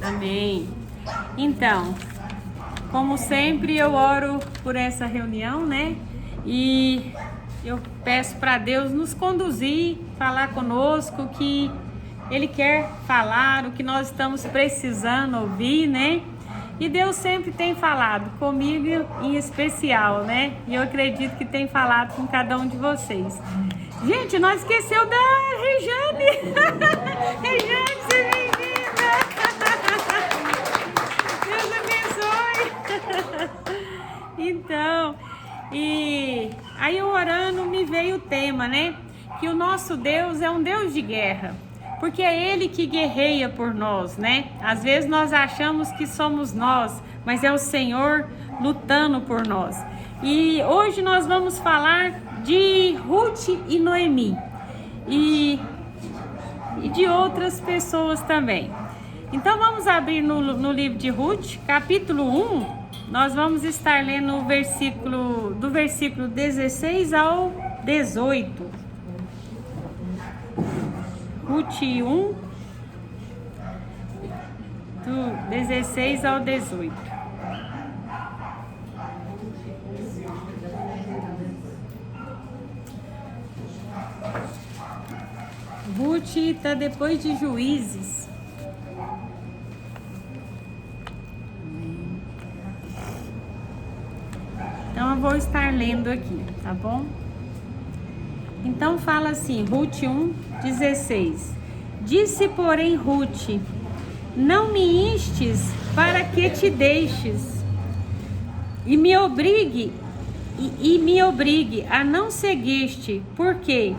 Amém. Então, como sempre, eu oro por essa reunião, né? E eu peço para Deus nos conduzir, falar conosco, que Ele quer falar, o que nós estamos precisando ouvir, né? E Deus sempre tem falado comigo em especial, né? E eu acredito que tem falado com cada um de vocês. Gente, nós esqueceu da Rejane. Rejane, seja bem-vinda. Deus abençoe. Então, e aí orando me veio o tema, né? Que o nosso Deus é um Deus de guerra. Porque é Ele que guerreia por nós, né? Às vezes nós achamos que somos nós, mas é o Senhor lutando por nós. E hoje nós vamos falar de Ruth e Noemi e de outras pessoas também. Então vamos abrir no livro de Ruth, capítulo 1, nós vamos estar lendo do versículo 16 ao 18. Ruth 1, do 16 ao 18. Ruth está depois de Juízes. Então eu vou estar lendo aqui, tá bom? Então fala assim, Ruth 1:16. Disse, porém, Ruth: não me instes para que te deixes e me obrigue a não seguir-te, porque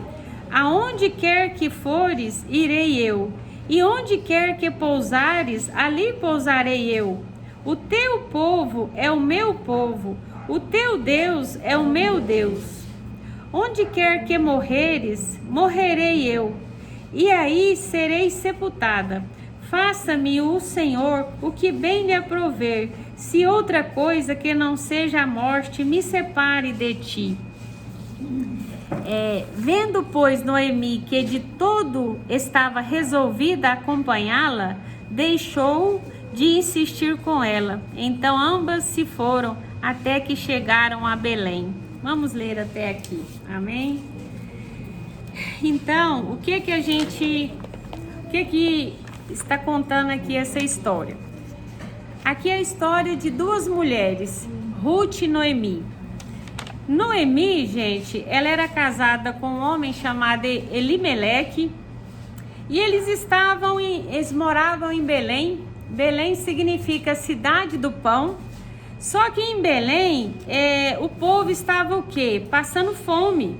aonde quer que fores, irei eu, e onde quer que pousares, ali pousarei eu. O teu povo é o meu povo, o teu Deus é o meu Deus. Onde quer que morreres, morrerei eu, e aí serei sepultada. Faça-me o Senhor o que bem lhe aprover, se outra coisa que não seja a morte me separe de ti. Vendo, pois, Noemi que de todo estava resolvida a acompanhá-la, deixou de insistir com ela. Então ambas se foram até que chegaram a Belém. Vamos ler até aqui, amém? Então, o que está contando aqui essa história? Aqui é a história de duas mulheres, Ruth e Noemi. Noemi, gente, ela era casada com um homem chamado Elimeleque, e eles moravam em Belém. Belém significa cidade do pão. Só que em Belém, o povo estava o quê? Passando fome.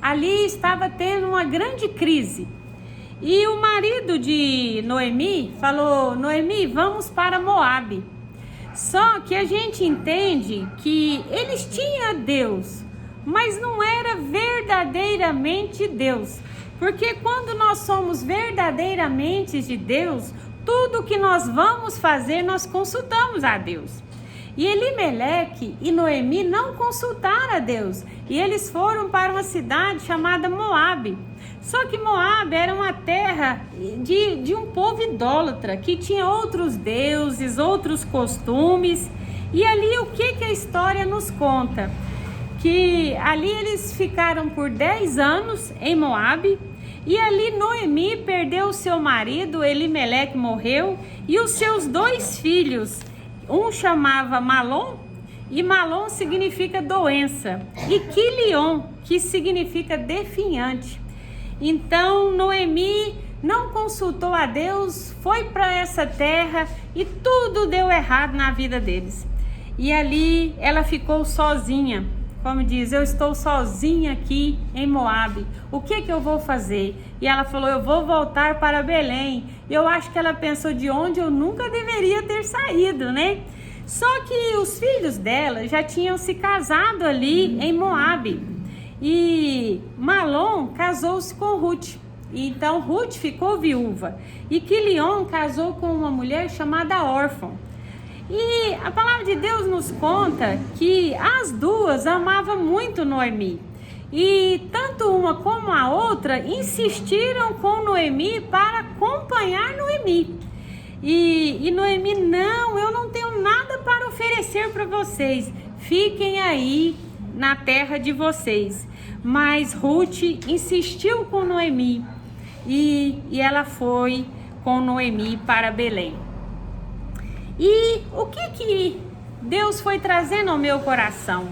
Ali estava tendo uma grande crise. E o marido de Noemi falou, Noemi, vamos para Moabe. Só que a gente entende que eles tinham Deus, mas não era verdadeiramente Deus. Porque quando nós somos verdadeiramente de Deus, tudo que nós vamos fazer, nós consultamos a Deus. E Elimeleque e Noemi não consultaram a Deus, e eles foram para uma cidade chamada Moabe. Só que Moabe era uma terra de um povo idólatra, que tinha outros deuses, outros costumes. E ali o que a história nos conta? Que ali eles ficaram por 10 anos em Moabe, e ali Noemi perdeu o seu marido, Elimeleque morreu, e os seus 2 filhos. Um chamava Malom, e Malom significa doença, e Quilion, que significa definhante. Então Noemi não consultou a Deus, foi para essa terra e tudo deu errado na vida deles. E ali ela ficou sozinha, como diz, eu estou sozinha aqui em Moabe, o que eu vou fazer? E ela falou, eu vou voltar para Belém. Eu acho que ela pensou, de onde eu nunca deveria ter saído, né? Só que os filhos dela já tinham se casado ali em Moabe. E Malom casou-se com Ruth. Então Ruth ficou viúva. E Quilion casou com uma mulher chamada Órfã. E a palavra de Deus nos conta que as duas amavam muito Noemi. E tanto uma como a outra insistiram com Noemi para acompanhar Noemi. E Noemi, não, eu não tenho nada para oferecer para vocês. Fiquem aí na terra de vocês. Mas Ruth insistiu com Noemi e ela foi com Noemi para Belém. E o que Deus foi trazendo ao meu coração?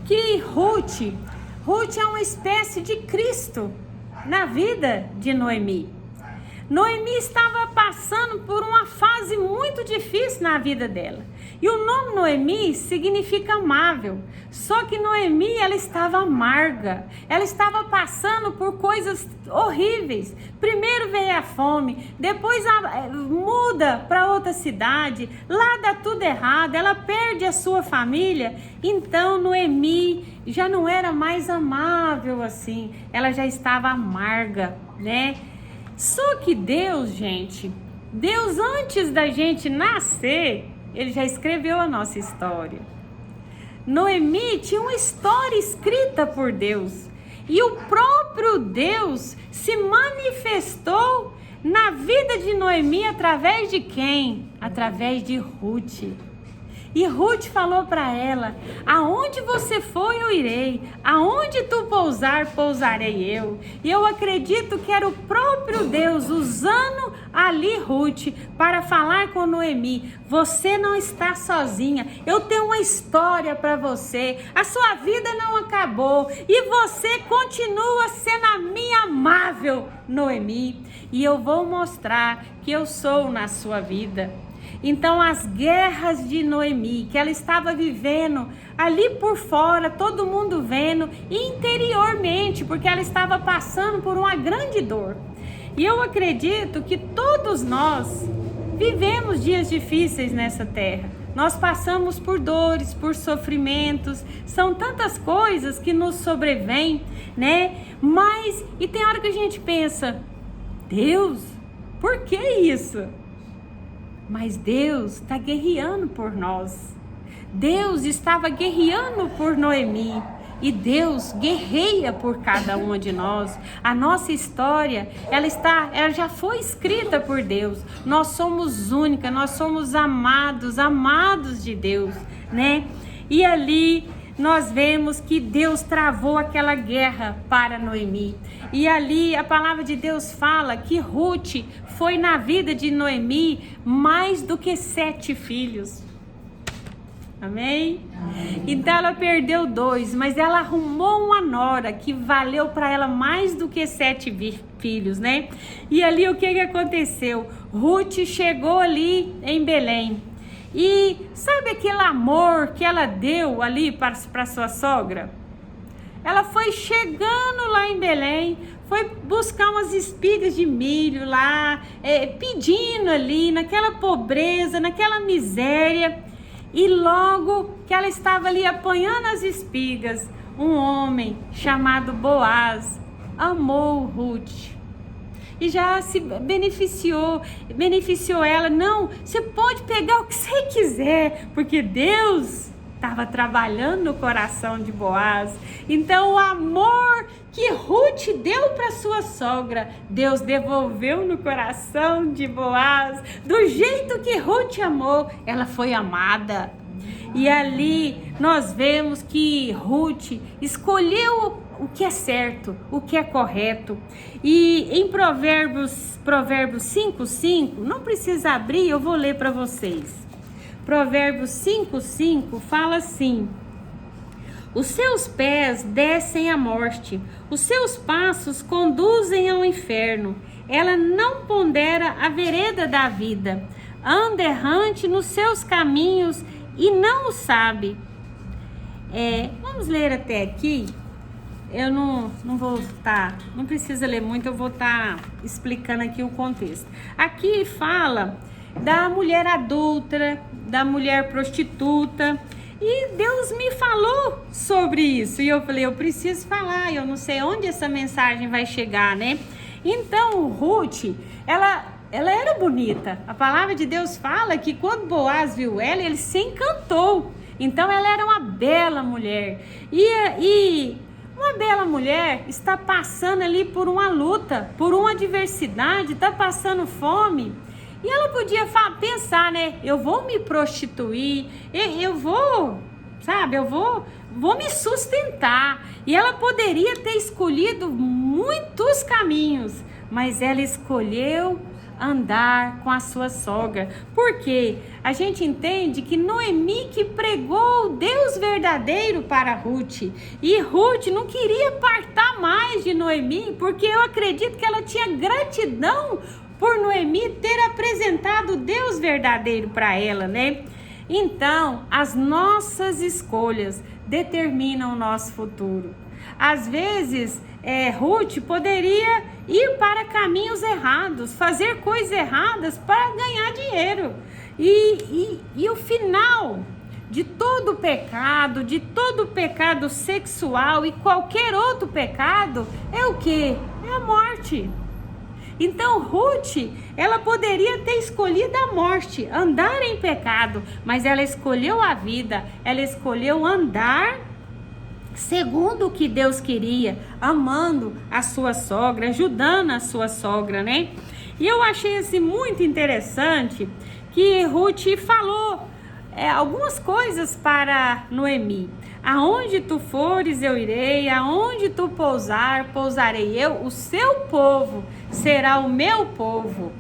Que Ruth é uma espécie de Cristo na vida de Noemi. Noemi estava passando por uma fase muito difícil na vida dela. E o nome Noemi significa amável. Só que Noemi, ela estava amarga. Ela estava passando por coisas horríveis. Primeiro veio a fome, depois muda para outra cidade. Lá dá tudo errado, ela perde a sua família. Então Noemi já não era mais amável assim. Ela já estava amarga, né? Só que Deus, gente, Deus antes da gente nascer, Ele já escreveu a nossa história. Noemi tinha uma história escrita por Deus. E o próprio Deus se manifestou na vida de Noemi através de quem? Através de Ruth. E Ruth falou para ela: aonde você for, eu irei. Aonde tu pousar, pousarei eu. E eu acredito que era o próprio Deus usando ali Ruth para falar com Noemi: você não está sozinha. Eu tenho uma história para você. A sua vida não acabou. E você continua sendo a minha amável Noemi. E eu vou mostrar que eu sou na sua vida. Então as guerras de Noemi, que ela estava vivendo ali por fora, todo mundo vendo, e interiormente, porque ela estava passando por uma grande dor. E eu acredito que todos nós vivemos dias difíceis nessa terra. Nós passamos por dores, por sofrimentos, são tantas coisas que nos sobrevêm, né? Mas, e tem hora que a gente pensa: Deus, por que isso? Mas Deus está guerreando por nós. Deus estava guerreando por Noemi. E Deus guerreia por cada uma de nós. A nossa história, ela já foi escrita por Deus. Nós somos únicas, nós somos amados de Deus, né? E ali nós vemos que Deus travou aquela guerra para Noemi. E ali a palavra de Deus fala que Ruth foi na vida de Noemi mais do que 7 filhos. Amém? Então ela perdeu 2, mas ela arrumou uma nora que valeu para ela mais do que 7 filhos, né? E ali o que aconteceu? Ruth chegou ali em Belém. E sabe aquele amor que ela deu ali para sua sogra? Ela foi chegando lá em Belém, foi buscar umas espigas de milho lá, pedindo ali, naquela pobreza, naquela miséria. E logo que ela estava ali apanhando as espigas, um homem chamado Boaz amou Ruth. E já se beneficiou ela. Não, você pode pegar o que você quiser, porque Deus estava trabalhando no coração de Boaz. Então o amor que Ruth deu para sua sogra, Deus devolveu no coração de Boaz. Do jeito que Ruth amou, ela foi amada. E ali nós vemos que Ruth escolheu o que é certo, o que é correto. E em Provérbios 5:5, não precisa abrir, eu vou ler para vocês. Provérbios 5:5 fala assim: os seus pés descem à morte, os seus passos conduzem ao inferno. Ela não pondera a vereda da vida, anda errante nos seus caminhos e não o sabe. Vamos ler até aqui. Eu não vou estar, não precisa ler muito, eu vou estar explicando aqui o contexto. Aqui fala da mulher adúltera, da mulher prostituta, e Deus me falou sobre isso, e eu falei, eu preciso falar, eu não sei onde essa mensagem vai chegar, né? Então Ruth, ela era bonita. A palavra de Deus fala que quando Boaz viu ela, ele se encantou. Então ela era uma bela mulher, e uma bela mulher está passando ali por uma luta, por uma adversidade, está passando fome. E ela podia pensar, né? Eu vou me prostituir, eu vou, sabe? Eu vou me sustentar. E ela poderia ter escolhido muitos caminhos, mas ela escolheu andar com a sua sogra. Porque a gente entende que Noemi que pregou o Deus verdadeiro para Ruth. E Ruth não queria apartar mais de Noemi, porque eu acredito que ela tinha gratidão por Noemi ter apresentado o Deus verdadeiro para ela, né? Então, as nossas escolhas determinam o nosso futuro. Às vezes, Ruth poderia ir para caminhos errados, fazer coisas erradas para ganhar dinheiro. E o final de todo pecado sexual e qualquer outro pecado é o quê? É a morte. Então Ruth, ela poderia ter escolhido a morte, andar em pecado, mas ela escolheu a vida, ela escolheu andar segundo o que Deus queria, amando a sua sogra, ajudando a sua sogra, né? E eu achei assim muito interessante que Ruth falou algumas coisas para Noemi. Aonde tu fores eu irei, aonde tu pousarei eu, o seu povo será o meu povo.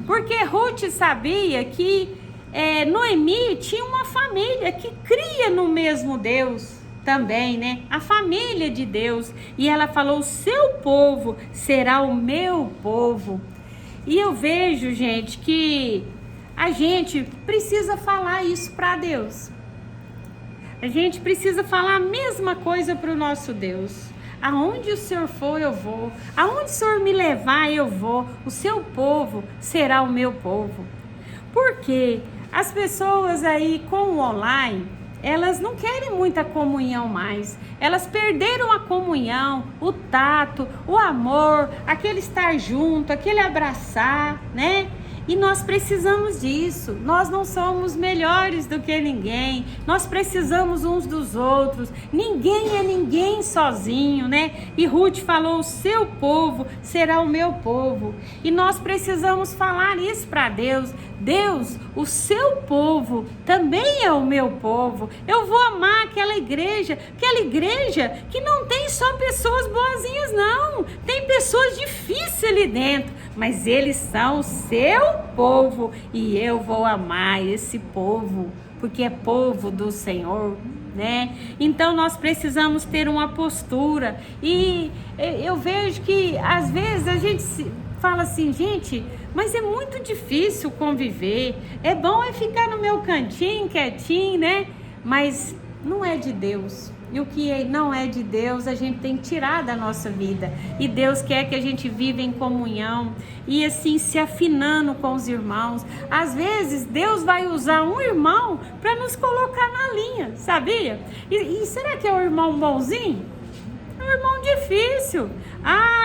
Porque Ruth sabia que Noemi tinha uma família que cria no mesmo Deus também, né? A família de Deus. E ela falou, o seu povo será o meu povo. E eu vejo, gente, que a gente precisa falar isso para Deus. A gente precisa falar a mesma coisa para o nosso Deus. Aonde o Senhor for, eu vou. Aonde o Senhor me levar, eu vou. O seu povo será o meu povo. Porque as pessoas aí com o online, elas não querem muita comunhão mais. Elas perderam a comunhão, o tato, o amor, aquele estar junto, aquele abraçar, né? E nós precisamos disso. Nós não somos melhores do que ninguém. Nós precisamos uns dos outros. Ninguém é ninguém sozinho, né? E Ruth falou, o seu povo será o meu povo. E nós precisamos falar isso para Deus. Deus, o seu povo também é o meu povo. Eu vou amar aquela igreja que não tem só pessoas boazinhas, não. Tem pessoas difíceis ali dentro, mas eles são o seu povo e eu vou amar esse povo, porque é povo do Senhor, né? Então nós precisamos ter uma postura. E eu vejo que às vezes a gente fala assim, gente, mas é muito difícil conviver. É bom ficar no meu cantinho, quietinho, né? Mas não é de Deus. E o que não é de Deus, a gente tem que tirar da nossa vida. E Deus quer que a gente viva em comunhão e assim se afinando com os irmãos. Às vezes Deus vai usar um irmão para nos colocar na linha, sabia? E será que é o irmão bonzinho? É um irmão difícil.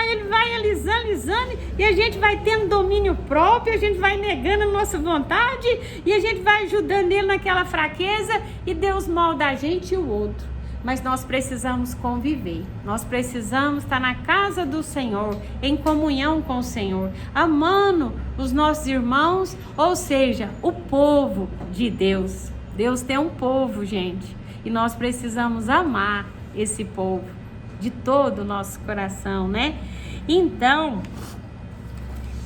Ele vai alisando e a gente vai tendo domínio próprio, a gente vai negando a nossa vontade e a gente vai ajudando ele naquela fraqueza e Deus molda a gente e o outro. Mas nós precisamos conviver, nós precisamos estar na casa do Senhor, em comunhão com o Senhor, amando os nossos irmãos, ou seja, o povo de Deus. Deus tem um povo, gente, e nós precisamos amar esse povo de todo o nosso coração, né? Então,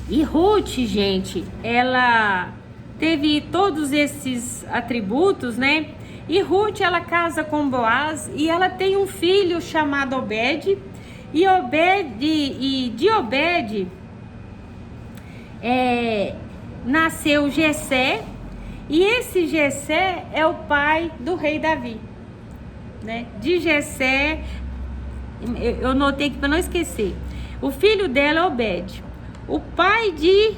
e Ruth, gente, ela teve todos esses atributos, né? E Ruth, ela casa com Boaz e ela tem um filho chamado Obed. E de Obed nasceu Jessé. E esse Jessé é o pai do rei Davi, né? De Jessé, eu notei aqui para não esquecer. O filho dela é Obed, o pai de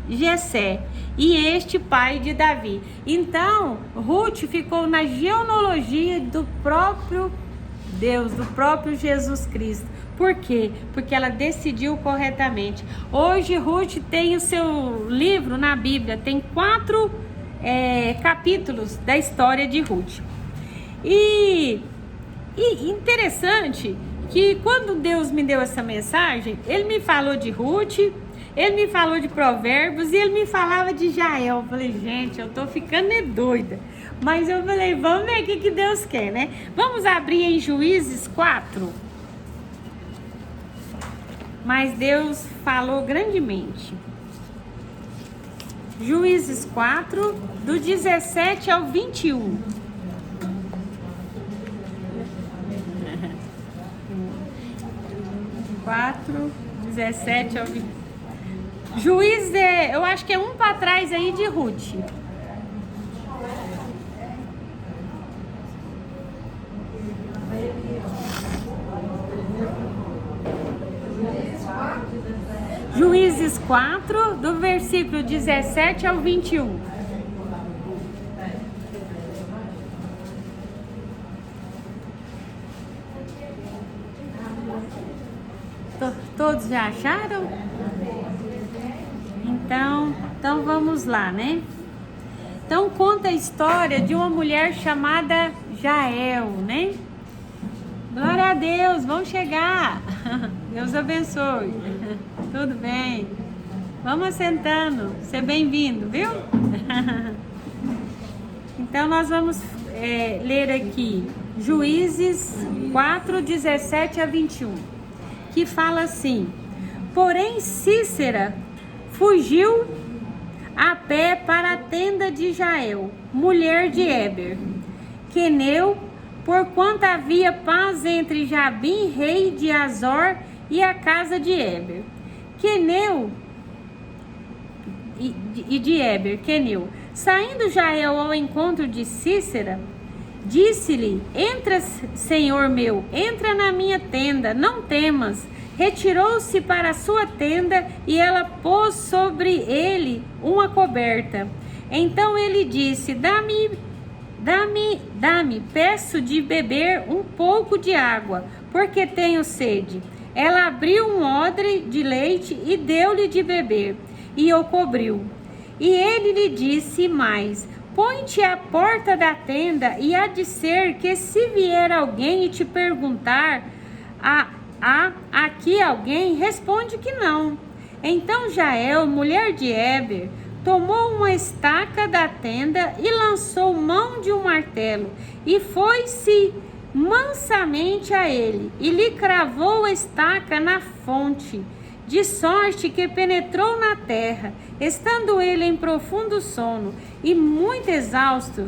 Jessé e este pai de Davi. Então, Ruth ficou na genealogia do próprio Deus, do próprio Jesus Cristo. Por quê? Porque ela decidiu corretamente. Hoje, Ruth tem o seu livro na Bíblia, tem 4 capítulos da história de Ruth. E interessante que quando Deus me deu essa mensagem, Ele me falou de Ruth Ele me falou de Provérbios e ele me falava de Jael. Eu falei, gente, eu tô ficando doida. Mas eu falei, vamos ver o que Deus quer, né? Vamos abrir em Juízes 4. Mas Deus falou grandemente. Juízes 4, do 17 ao 21. Quatro, 17 ao 20. Juízes, eu acho que é um para trás aí de Ruth. Juízes 4, do versículo 17 ao 21. Todos já acharam? Então vamos lá, né? Então conta a história de uma mulher chamada Jael, né? Glória a Deus, vamos chegar. Deus abençoe. Tudo bem. Vamos assentando. Seja bem-vindo, viu? Então nós vamos ler aqui Juízes 4, 17 a 21, que fala assim: porém Cícera fugiu a pé para a tenda de Jael, mulher de Éber, queneu, porquanto havia paz entre Jabim, rei de Azor, e a casa de Éber. Queneu e de Éber, queneu. Saindo Jael ao encontro de Cícera, disse-lhe: entra, senhor meu, entra na minha tenda, não temas. Retirou-se para a sua tenda e ela pôs sobre ele uma coberta. Então ele disse: dá-me, peço de beber um pouco de água, porque tenho sede. Ela abriu um odre de leite e deu-lhe de beber, e o cobriu. E ele lhe disse mais: põe-te à porta da tenda, e há de ser que se vier alguém e te perguntar: há aqui alguém? Responde que não. Então Jael, mulher de Éber, tomou uma estaca da tenda e lançou mão de um martelo, e foi-se mansamente a ele, e lhe cravou a estaca na fonte, de sorte que penetrou na terra, estando ele em profundo sono e muito exausto,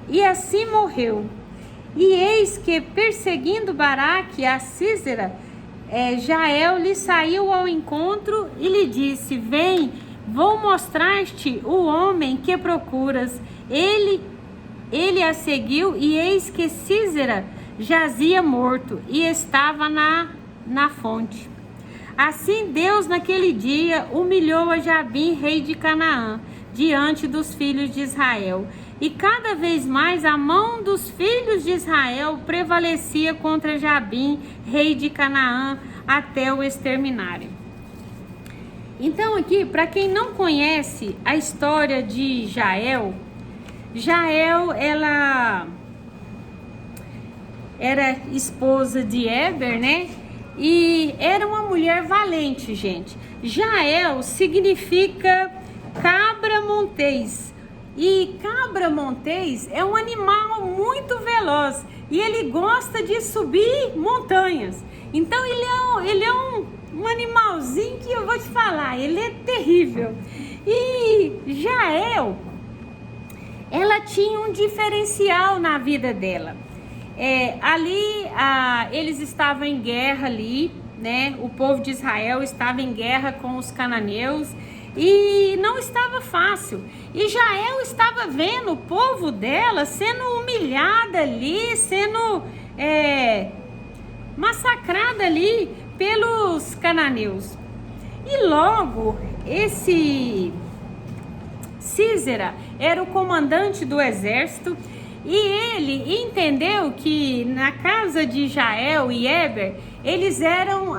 e assim morreu. E eis que, perseguindo Baraque a Císera, Jael lhe saiu ao encontro e lhe disse: vem, vou mostrar-te o homem que procuras. Ele a seguiu, e eis que Císera jazia morto e estava na fonte. Assim Deus naquele dia humilhou a Jabim, rei de Canaã, diante dos filhos de Israel. E cada vez mais a mão dos filhos de Israel prevalecia contra Jabim, rei de Canaã, até o exterminarem. Então aqui, para quem não conhece a história de Jael, ela era esposa de Éber, né? E era uma mulher valente, gente. Jael significa cabra montês. E cabra montês é um animal muito veloz e ele gosta de subir montanhas. Então ele é um animalzinho que eu vou te falar, ele é terrível. E Jael, ela tinha um diferencial na vida dela. Eles estavam em guerra ali, né? O povo de Israel estava em guerra com os cananeus e não estava fácil. E Jael estava vendo o povo dela sendo humilhada ali, sendo massacrada ali pelos cananeus. E logo esse Císera era o comandante do exército, e ele entendeu que na casa de Jael e Éber, eles eram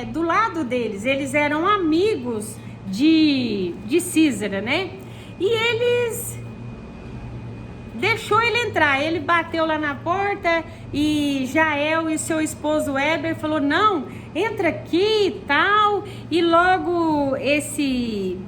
do lado deles, eles eram amigos de Císera, né? E eles deixou ele entrar. Ele bateu lá na porta e Jael e seu esposo Éber falou: não, entra aqui e tal. E logo esse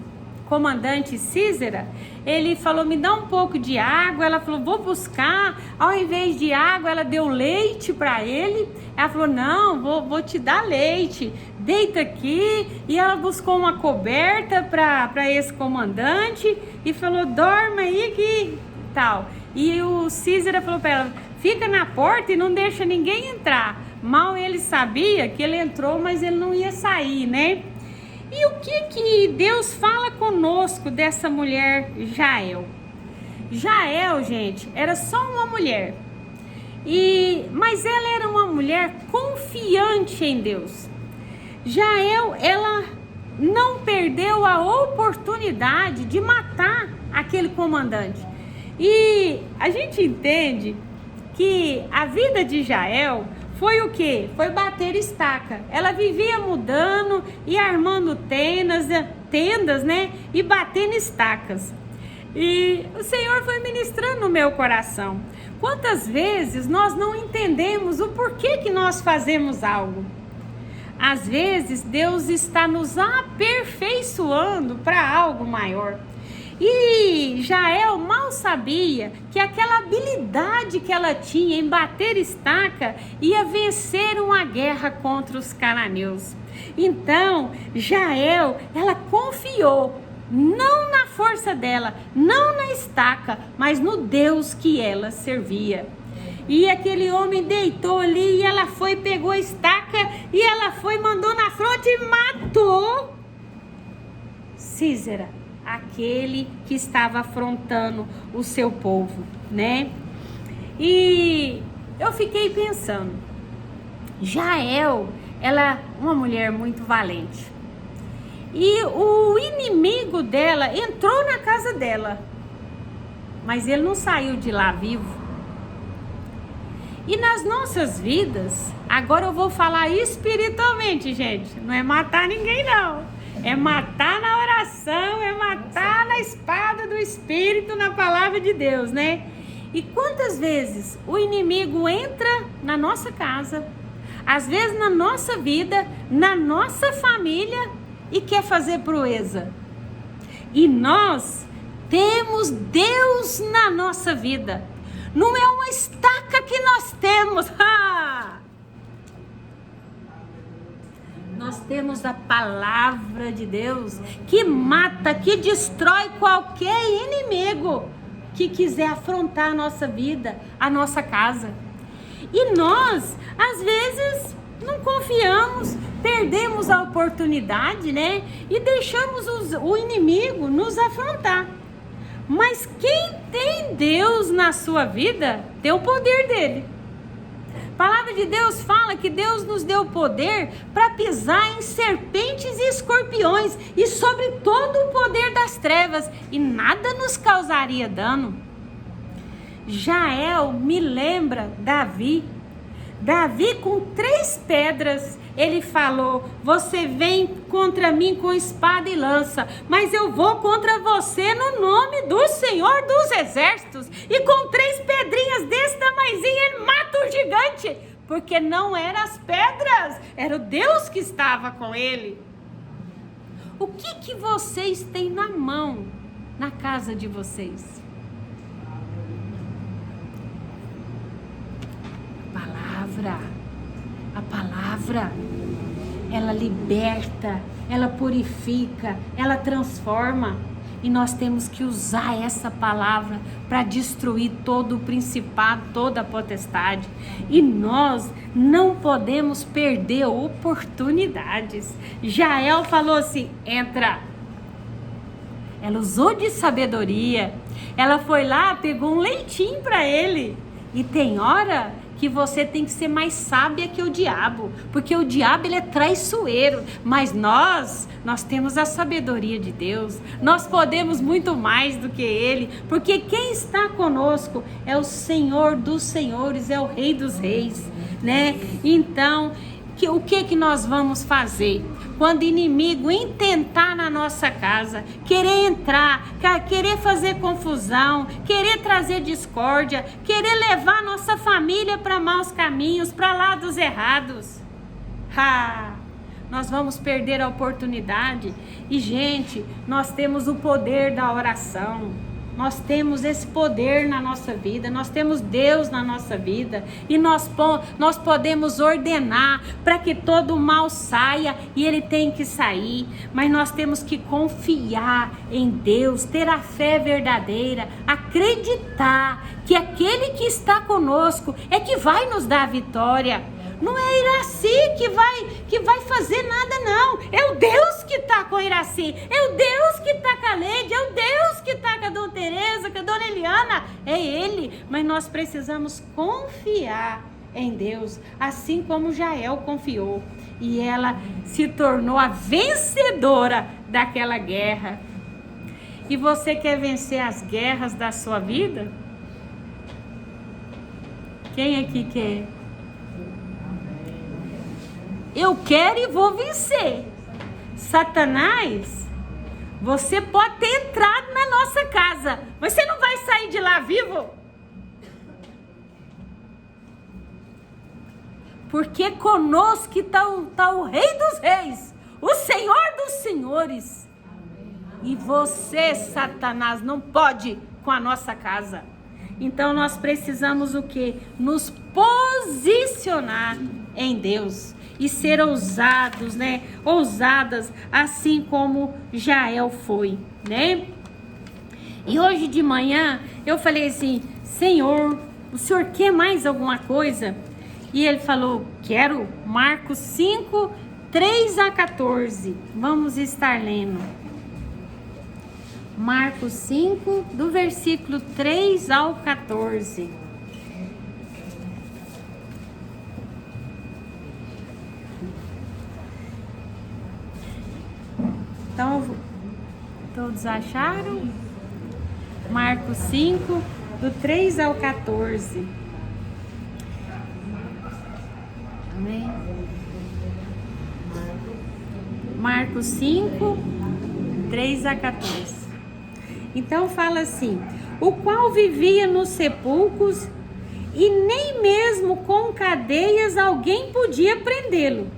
comandante Císera, ele falou, me dá um pouco de água. Ela falou, vou buscar. Ao invés de água, ela deu leite para ele. Ela falou, não, vou te dar leite, deita aqui. E ela buscou uma coberta para esse comandante e falou, dorme aí que tal. E o Císera falou para ela, fica na porta e não deixa ninguém entrar. Mal ele sabia que ele entrou, mas ele não ia sair, né? E o que Deus fala conosco dessa mulher Jael? Jael, gente, era só uma mulher. Mas ela era uma mulher confiante em Deus. Jael, ela não perdeu a oportunidade de matar aquele comandante. E a gente entende que a vida de Jael foi o quê? Foi bater estaca. Ela vivia mudando e armando tendas, né? E batendo estacas. E o Senhor foi ministrando no meu coração. Quantas vezes nós não entendemos o porquê que nós fazemos algo? Às vezes Deus está nos aperfeiçoando para algo maior. E Jael mal sabia que aquela habilidade que ela tinha em bater estaca ia vencer uma guerra contra os cananeus. Então, Jael, ela confiou não na força dela, não na estaca, mas no Deus que ela servia. E aquele homem deitou ali e ela foi, pegou a estaca e ela foi, mandou na fronte e matou Císera, aquele que estava afrontando o seu povo, né? E eu fiquei pensando, Jael, ela é uma mulher muito valente. E o inimigo dela entrou na casa dela, mas ele não saiu de lá vivo. E nas nossas vidas, agora eu vou falar espiritualmente, gente, não é matar ninguém não. É matar na oração, é matar na espada do Espírito, na palavra de Deus, né? E quantas vezes o inimigo entra na nossa casa, às vezes na nossa vida, na nossa família e quer fazer proeza. E nós temos Deus na nossa vida. Não é uma estaca que nós temos. Nós temos a palavra de Deus que mata, que destrói qualquer inimigo que quiser afrontar a nossa vida, a nossa casa. E nós, às vezes, não confiamos, perdemos a oportunidade, né? E deixamos o inimigo nos afrontar. Mas quem tem Deus na sua vida, tem o poder dele. A palavra de Deus fala que Deus nos deu o poder para pisar em serpentes e escorpiões e sobre todo o poder das trevas, e nada nos causaria dano. Jael me lembra Davi. Davi, com 3 pedras, ele falou: você vem contra mim com espada e lança, mas eu vou contra você no nome do Senhor dos Exércitos. E com 3 pedrinhas desse tamanhozinho, ele mata o gigante, porque não eram as pedras, era o Deus que estava com ele. O que vocês têm na mão, na casa de vocês? A palavra, ela liberta, ela purifica, ela transforma. E nós temos que usar essa palavra para destruir todo o principado, toda a potestade. E nós não podemos perder oportunidades. Jael falou assim: entra. Ela usou de sabedoria. Ela foi lá, pegou um leitinho para ele. E tem hora que você tem que ser mais sábia que o diabo, porque o diabo, ele é traiçoeiro, mas nós temos a sabedoria de Deus. Nós podemos muito mais do que ele, porque quem está conosco é o Senhor dos senhores, é o Rei dos reis, né? Então, o que nós vamos fazer quando o inimigo intentar na nossa casa, querer entrar, querer fazer confusão, querer trazer discórdia, querer levar nossa família para maus caminhos, para lados errados? nós vamos perder a oportunidade. E, gente, nós temos o poder da oração. Nós temos esse poder na nossa vida, nós temos Deus na nossa vida e nós podemos ordenar para que todo o mal saia e ele tem que sair, mas nós temos que confiar em Deus, ter a fé verdadeira, acreditar que aquele que está conosco é que vai nos dar a vitória. Não é Iraci que vai fazer nada, não. É o Deus que está com a Iraci. É o Deus que está com a Leide. É o Deus que está com a Dona Tereza, com a Dona Eliana. É Ele. Mas nós precisamos confiar em Deus, assim como Jael confiou. E ela se tornou a vencedora daquela guerra. E você quer vencer as guerras da sua vida? Quem aqui quer? Eu quero e vou vencer. Satanás, você pode ter entrado na nossa casa, mas você não vai sair de lá vivo. Porque conosco está o Rei dos Reis, o Senhor dos Senhores. E você, Satanás, não pode com a nossa casa. Então nós precisamos o quê? Nos posicionar em Deus. E ser ousados, né? Ousadas, assim como Jael foi, né? E hoje de manhã eu falei assim: Senhor, o Senhor quer mais alguma coisa? E ele falou: quero. Marcos 5, 3 a 14. Vamos estar lendo. Marcos 5, do versículo 3 ao 14. Então, todos acharam? Marcos 5, do 3 ao 14. Amém? Marcos 5, 3 a 14. Então fala assim: o qual vivia nos sepulcros e nem mesmo com cadeias alguém podia prendê-lo.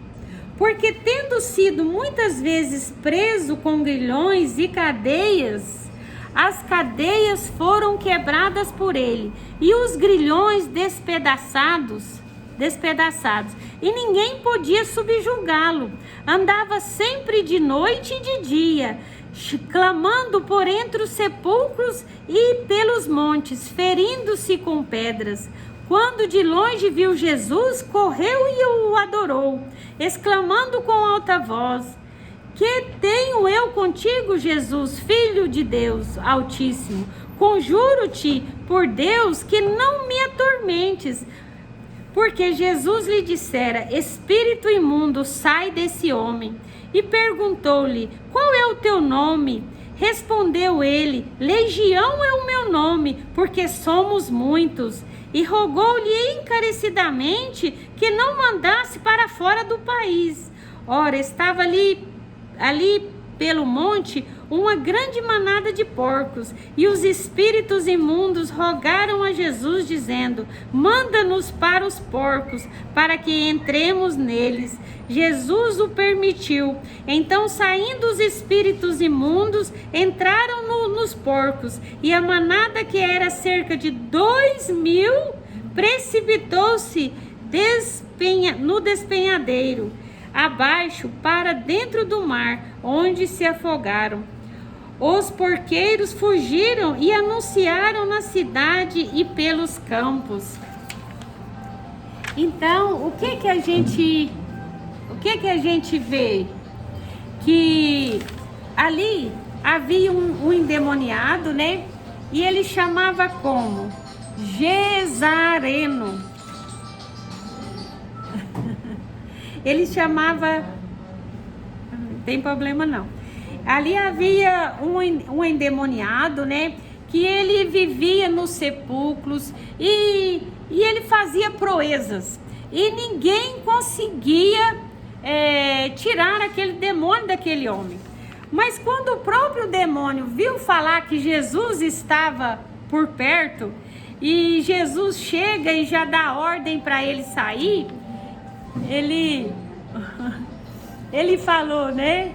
Porque tendo sido muitas vezes preso com grilhões e cadeias, as cadeias foram quebradas por ele, e os grilhões despedaçados, e ninguém podia subjugá-lo. Andava sempre de noite e de dia, clamando por entre os sepulcros e pelos montes, ferindo-se com pedras. Quando de longe viu Jesus, correu e o adorou, exclamando com alta voz: que tenho eu contigo, Jesus, Filho de Deus Altíssimo? Conjuro-te por Deus que não me atormentes. Porque Jesus lhe dissera: espírito imundo, sai desse homem. E perguntou-lhe: qual é o teu nome? Respondeu ele: Legião é o meu nome, porque somos muitos. E rogou-lhe encarecidamente que não mandasse para fora do país. Ora, estava ali pelo monte uma grande manada de porcos, e os espíritos imundos rogaram a Jesus, dizendo: manda-nos para os porcos, para que entremos neles. Jesus o permitiu. Então, saindo os espíritos imundos, entraram nos porcos, e a manada, que era cerca de 2.000, precipitou-se no despenhadeiro abaixo para dentro do mar, onde se afogaram. Os porqueiros fugiram e anunciaram na cidade e pelos campos. Então, o que a gente vê? Que ali havia um endemoniado, né? E ele chamava como? Gesareno. Ele chamava... Não tem problema não. Ali havia um endemoniado, né? Que ele vivia nos sepulcros e ele fazia proezas. E ninguém conseguia tirar aquele demônio daquele homem. Mas quando o próprio demônio viu falar que Jesus estava por perto, e Jesus chega e já dá ordem para ele sair, ele Ele falou, né?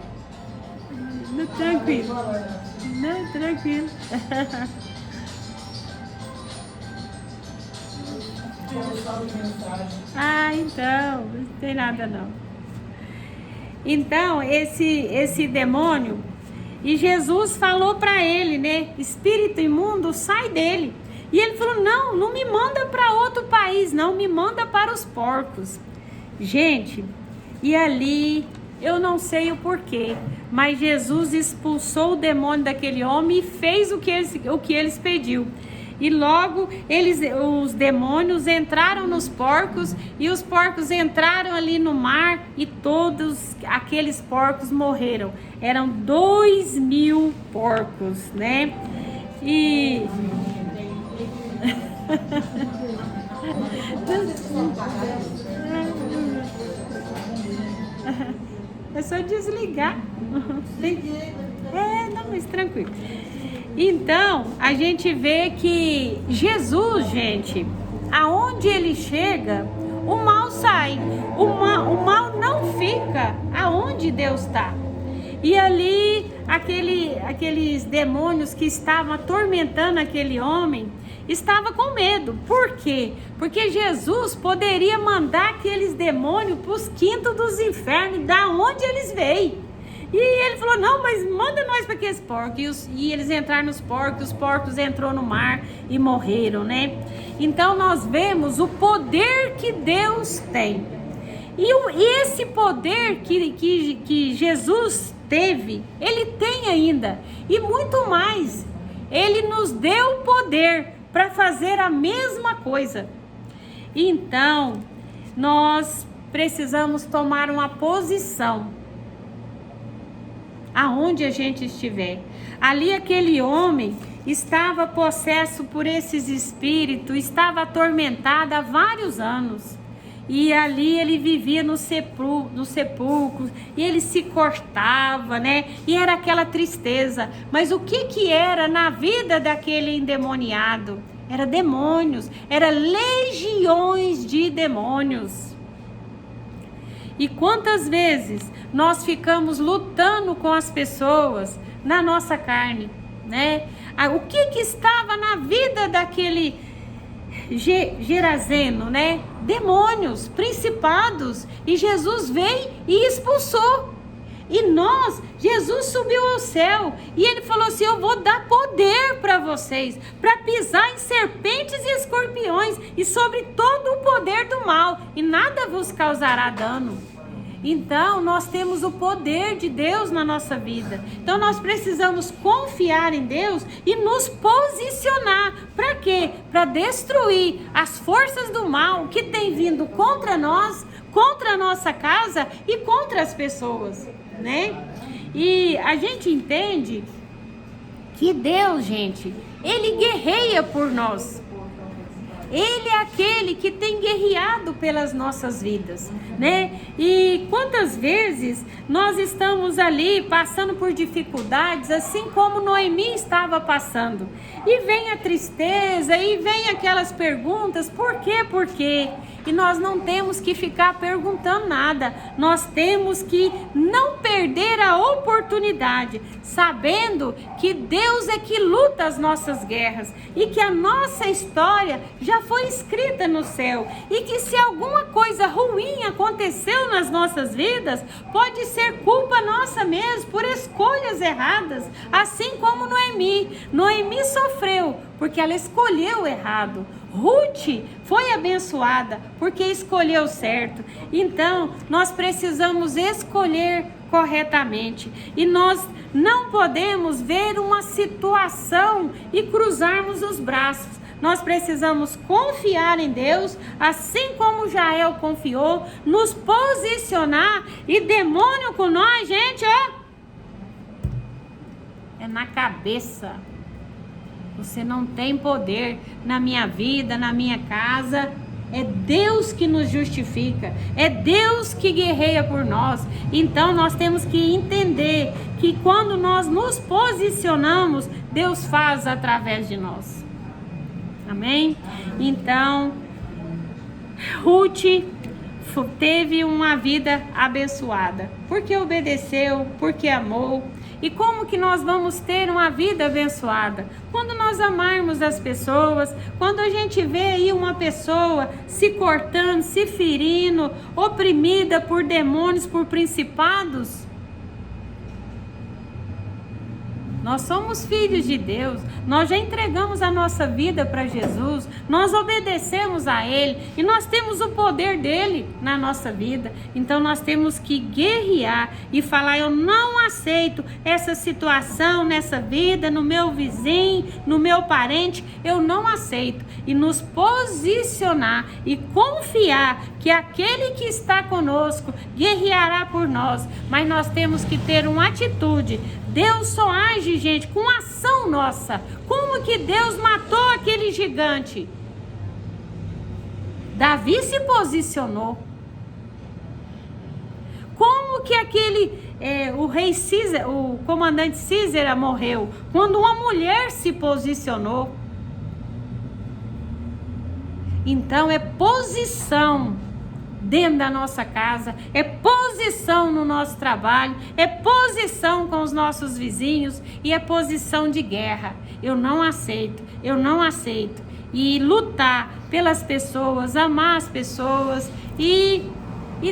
Não, tranquilo. Não, tranquilo. Ah, então, não tem nada não. Então, esse demônio, e Jesus falou para ele, né? Espírito imundo, sai dele. E ele falou, não me manda para outro país, não, me manda para os porcos. Gente, e ali, eu não sei o porquê, mas Jesus expulsou o demônio daquele homem e fez o que eles pediu. E logo os demônios entraram nos porcos e os porcos entraram ali no mar e todos aqueles porcos morreram. Eram 2.000 porcos, né? E... É só desligar. Não, mas tranquilo. Então, a gente vê que Jesus, gente, aonde ele chega, o mal sai. O mal não fica aonde Deus está. E ali, aqueles demônios que estavam atormentando aquele homem, estava com medo. Por quê? Porque Jesus poderia mandar aqueles demônios para os quintos dos infernos, da onde eles veio. E ele falou, não, mas manda nós para aqueles porcos. E eles entraram nos porcos, os porcos entrou no mar e morreram, né? Então nós vemos o poder que Deus tem. E esse poder que Jesus teve, ele tem ainda. E muito mais, ele nos deu poder para fazer a mesma coisa. Então, nós precisamos tomar uma posição aonde a gente estiver. Ali aquele homem estava possesso por esses espíritos, estava atormentado há vários anos. E ali ele vivia no sepulcro, e ele se cortava, né? E era aquela tristeza. Mas o que era na vida daquele endemoniado? Era demônios, era legiões de demônios. E quantas vezes nós ficamos lutando com as pessoas na nossa carne, né? O que estava na vida daquele Gerazeno, né? Demônios, principados, e Jesus veio e expulsou. E Jesus subiu ao céu e ele falou assim, eu vou dar poder para vocês, para pisar em serpentes e escorpiões e sobre todo o poder do mal, e nada vos causará dano. Então, nós temos o poder de Deus na nossa vida. Então, nós precisamos confiar em Deus e nos posicionar. Para quê? Para destruir as forças do mal que tem vindo contra nós, contra a nossa casa e contra as pessoas, né? E a gente entende que Deus, gente, Ele guerreia por nós. Ele é aquele que tem guerreado pelas nossas vidas, né? E quantas vezes nós estamos ali passando por dificuldades, assim como Noemi estava passando. E vem a tristeza, e vem aquelas perguntas, por quê, por quê? E nós não temos que ficar perguntando nada. Nós temos que não perder a oportunidade, sabendo que Deus é que luta as nossas guerras e que a nossa história já foi escrita no céu. E que se alguma coisa ruim aconteceu nas nossas vidas, pode ser culpa nossa mesmo, por escolhas erradas, assim como Noemi. Noemi sofreu porque ela escolheu errado. Ruth foi abençoada porque escolheu certo. Então, nós precisamos escolher corretamente. E nós não podemos ver uma situação e cruzarmos os braços. Nós precisamos confiar em Deus, assim como Jael confiou, nos posicionar, e demônio com nós, gente, ó, é na cabeça. Você não tem poder na minha vida, na minha casa. É Deus que nos justifica. É Deus que guerreia por nós. Então nós temos que entender que quando nós nos posicionamos, Deus faz através de nós. Amém? Então, Ruth teve uma vida abençoada, porque obedeceu, porque amou. E como que nós vamos ter uma vida abençoada? Quando nós amarmos as pessoas, quando a gente vê aí uma pessoa se cortando, se ferindo, oprimida por demônios, por principados. Nós somos filhos de Deus, nós já entregamos a nossa vida para Jesus, nós obedecemos a Ele e nós temos o poder dele na nossa vida. Então nós temos que guerrear e falar: eu não aceito essa situação nessa vida, no meu vizinho, no meu parente, eu não aceito. E nos posicionar e confiar que aquele que está conosco guerreará por nós, mas nós temos que ter uma atitude. Deus só age, gente, com ação nossa. Como que Deus matou aquele gigante? Davi se posicionou. Como que o rei Císera, o comandante Císera morreu? Quando uma mulher se posicionou. Então é posição dentro da nossa casa, é posição no nosso trabalho, é posição com os nossos vizinhos e é posição de guerra. Eu não aceito, eu não aceito. E lutar pelas pessoas, amar as pessoas e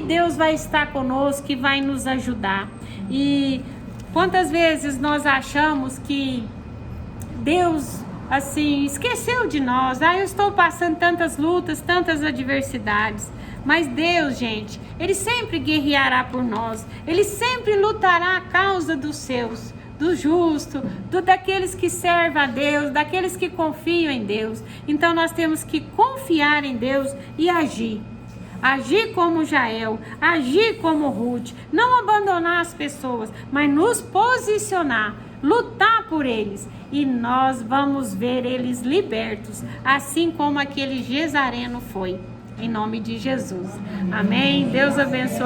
Deus vai estar conosco e vai nos ajudar. E quantas vezes nós achamos que Deus assim esqueceu de nós? Eu estou passando tantas lutas, tantas adversidades. Mas Deus, gente, Ele sempre guerreará por nós. Ele sempre lutará a causa dos seus, do justo, daqueles que servem a Deus, daqueles que confiam em Deus. Então nós temos que confiar em Deus e agir. Agir como Jael, agir como Ruth. Não abandonar as pessoas, mas nos posicionar, lutar por eles. E nós vamos ver eles libertos, assim como aquele Gezareno foi. Em nome de Jesus. Amém. Deus abençoe.